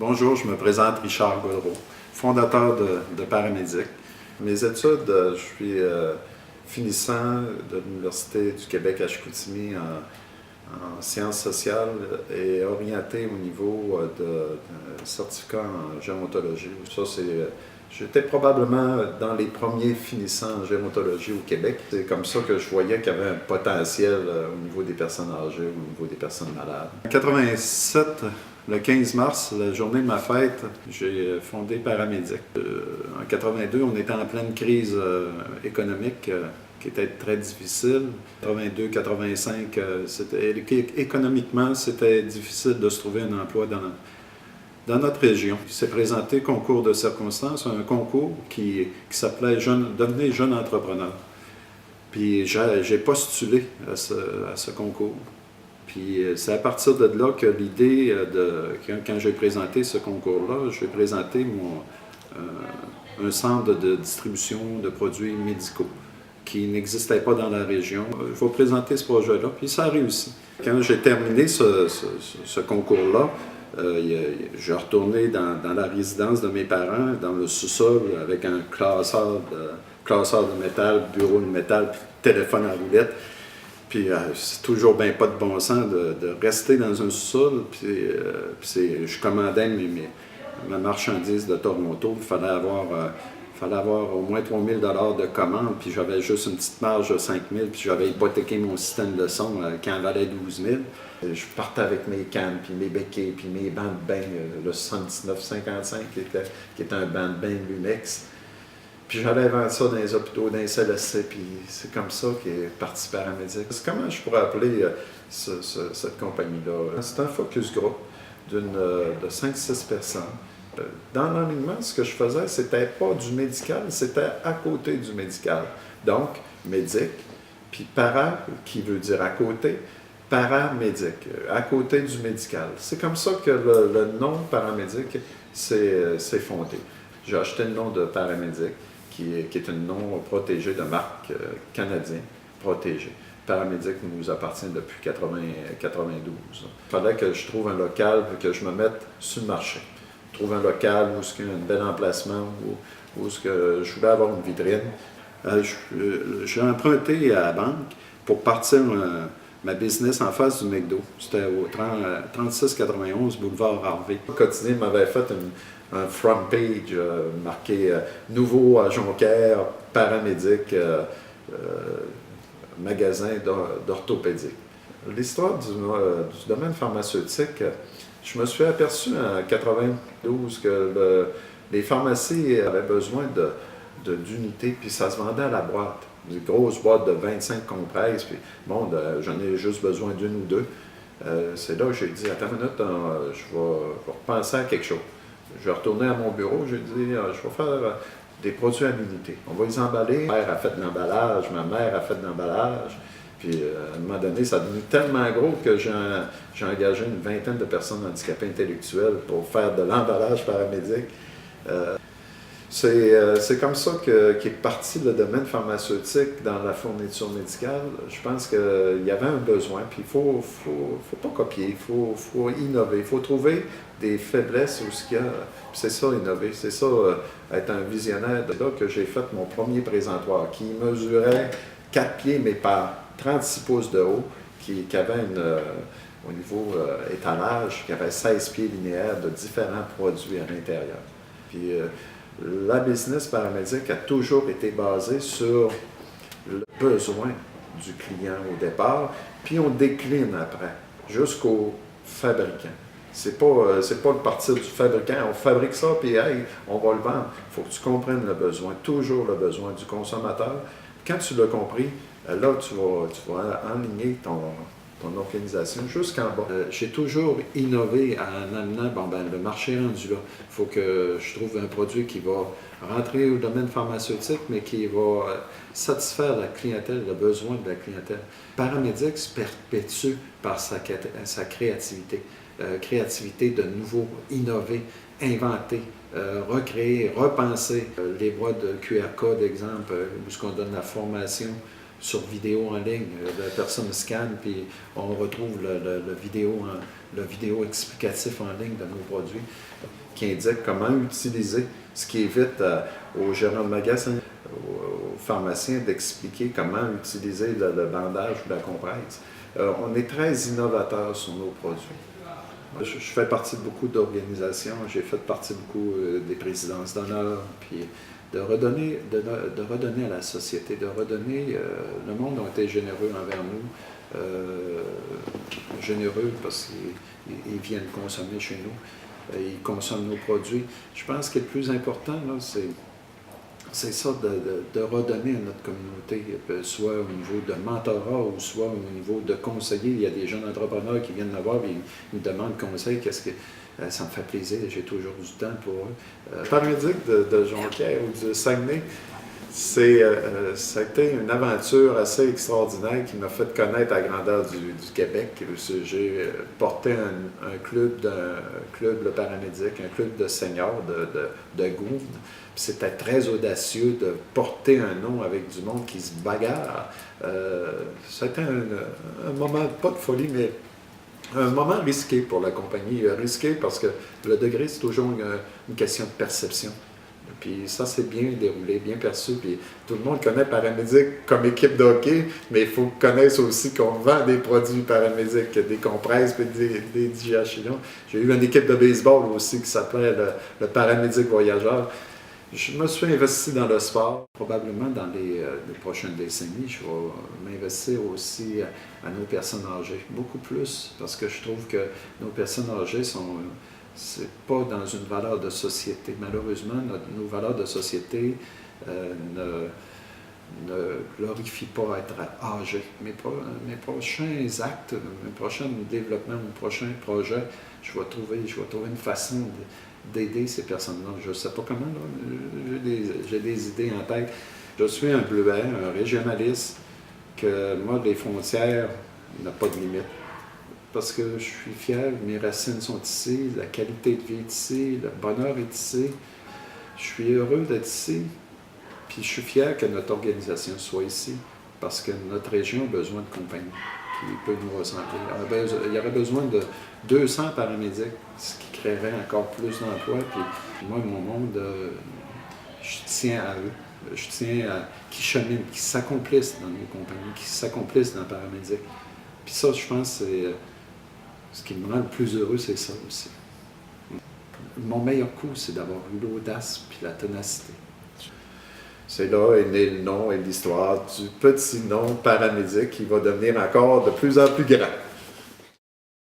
Bonjour, je me présente Richard Gaudreault, fondateur de Paramédic. Mes études, je suis finissant de l'Université du Québec à Chicoutimi en sciences sociales et orienté au niveau de certificat en gérontologie. J'étais probablement dans les premiers finissants en gérontologie au Québec. C'est comme ça que je voyais qu'il y avait un potentiel au niveau des personnes âgées, au niveau des personnes malades. En 87, le 15 mars, la journée de ma fête, j'ai fondé Paramédic. En 82, on était en pleine crise économique qui était très difficile. 82-85, économiquement, c'était difficile de se trouver un emploi dans notre région. Il s'est présenté concours de circonstances, un concours qui s'appelait Devenez jeune entrepreneur. Puis j'ai postulé à ce concours. Puis c'est à partir de là que l'idée, quand j'ai présenté ce concours-là, j'ai présenté un centre de distribution de produits médicaux qui n'existait pas dans la région. Il faut présenter ce projet-là, puis ça a réussi. Quand j'ai terminé ce concours-là, j'ai retourné dans la résidence de mes parents, dans le sous-sol, avec un classeur de métal, bureau de métal, puis téléphone à roulette. Puis c'est toujours bien pas de bon sens de rester dans un sous-sol. Puis je commandais ma marchandise de Toronto. Il fallait avoir au moins 3 000 $ de commande. Puis j'avais juste une petite marge de 5 000. Puis j'avais hypothéqué mon système de son qui en valait 12 000. Je partais avec mes cannes, puis mes béquilles, puis mes bancs de bain, le 79-55 qui était un banc de bain Lunex. Puis j'allais vendre ça dans les hôpitaux, dans les CLSC, puis c'est comme ça qu'est parti Paramédic. Comment je pourrais appeler cette compagnie-là? C'est un focus group de 5-6 personnes. Dans l'enlignement, ce que je faisais, c'était pas du médical, c'était à côté du médical. Donc, médic, puis para, qui veut dire à côté, paramédic, à côté du médical. C'est comme ça que le nom Paramédic s'est fondé. J'ai acheté le nom de Paramédic, qui est un nom protégé de marque canadien, protégé. Paramédic nous appartient depuis 1992. Il fallait que je trouve un local, que je me mette sur le marché. Trouve un local où il y a un bel emplacement, où je voulais avoir une vitrine. J'ai emprunté à la banque pour partir ma business en face du McDo. C'était au 3691 boulevard Harvey. Le quotidien m'avait fait un front page marqué Nouveau à Jonquière, Paramédic, magasin d'orthopédie. L'histoire du domaine pharmaceutique, je me suis aperçu en 92 que les pharmacies avaient besoin d'unités, puis ça se vendait à la boîte. Des grosses boîtes de 25 compresses, puis bon, j'en ai juste besoin d'une ou deux. C'est là que j'ai dit, attends une minute, je vais repenser à quelque chose. Je vais retourner à mon bureau, j'ai dit, je vais faire des produits à l'unité. On va les emballer. Ma mère a fait de l'emballage, ma mère a fait de l'emballage. Puis à un moment donné, ça a devenu tellement gros que j'ai engagé une vingtaine de personnes handicapées intellectuelles pour faire de l'emballage paramédic. C'est comme ça qu'est parti le domaine pharmaceutique dans la fourniture médicale. Je pense qu'il y avait un besoin, puis il ne faut pas copier, il faut innover, il faut trouver des faiblesses où ce qu'il y a. C'est ça, innover, c'est ça, être un visionnaire. C'est là que j'ai fait mon premier présentoir, qui mesurait 4 pieds, mais par 36 pouces de haut, qui avait au niveau étalage, qui avait 16 pieds linéaires de différents produits à l'intérieur. Puis, la business Paramédic a toujours été basée sur le besoin du client au départ, puis on décline après, jusqu'au fabricant. C'est pas le partir du fabricant, on fabrique ça, puis hey, on va le vendre. Il faut que tu comprennes le besoin, toujours le besoin du consommateur. Quand tu l'as compris, là, tu vas enligner ton organisation jusqu'en bas. J'ai toujours innové en amenant, le marché est rendu là. Il faut que je trouve un produit qui va rentrer au domaine pharmaceutique, mais qui va satisfaire la clientèle, le besoin de la clientèle. Paramédic se perpétue par sa créativité. Créativité de nouveau, innover, inventer, recréer, repenser. Les boîtes de QR code, exemple, où on donne la formation sur vidéo en ligne. La personne scanne, puis on retrouve le vidéo explicatif en ligne de nos produits qui indique comment utiliser, ce qui évite aux gérants de magasin, aux pharmaciens d'expliquer comment utiliser le bandage ou la compresse. On est très innovateurs sur nos produits. Je fais partie de beaucoup d'organisations, j'ai fait partie beaucoup des présidences d'honneur, puis de redonner à la société, de redonner, le monde a été généreux envers nous, généreux parce qu'ils viennent consommer chez nous, ils consomment nos produits. Je pense que le plus important, c'est ça, de redonner à notre communauté, soit au niveau de mentorat ou soit au niveau de conseiller. Il y a des jeunes entrepreneurs qui viennent me voir et ils me demandent conseil. Ça me fait plaisir, j'ai toujours du temps pour eux. Le paramédic de Jonquière ou du Saguenay, ça a été une aventure assez extraordinaire qui m'a fait connaître la grandeur du Québec. J'ai porté un club, le paramédic, un club de seniors de Gouves. C'était très audacieux de porter un nom avec du monde qui se bagarre. C'était un moment, pas de folie, mais un moment risqué pour la compagnie. Risqué parce que le degré, c'est toujours une question de perception. Puis ça s'est bien déroulé, bien perçu. Puis tout le monde connaît Paramédic comme équipe de hockey, mais il faut connaître aussi qu'on vend des produits paramédics, des compresses et des digérations. J'ai eu une équipe de baseball aussi qui s'appelait le Paramédic Voyageur. Je me suis investi dans le sport. Probablement dans les prochaines décennies, je vais m'investir aussi à nos personnes âgées. Beaucoup plus, parce que je trouve que nos personnes âgées sont... c'est pas dans une valeur de société. Malheureusement, nos valeurs de société ne glorifient pas être âgé. Mes prochains actes, mes prochains développements, mes prochains projets, je vais trouver une façon d'aider ces personnes-là. Je ne sais pas comment, j'ai des idées en tête. Je suis un bleuet, un régionaliste, que moi, les frontières n'ont pas de limite. Parce que je suis fier, mes racines sont ici, la qualité de vie est ici, le bonheur est ici. Je suis heureux d'être ici, puis je suis fier que notre organisation soit ici, parce que notre région a besoin de compagnie qui peut nous ressembler. Il y aurait besoin de 200 paramédics, ce qui créerait encore plus d'emplois. Puis moi, mon monde, je tiens à eux. Je tiens à qu'ils cheminent, qu'ils s'accomplissent dans nos compagnies, qu'ils s'accomplissent dans le paramédic. Puis ça, je pense, c'est ce qui me rend le plus heureux, c'est ça aussi. Mon meilleur coup, c'est d'avoir eu l'audace puis la ténacité. C'est là est né le nom et l'histoire du petit nom paramédic qui va devenir encore de plus en plus grand.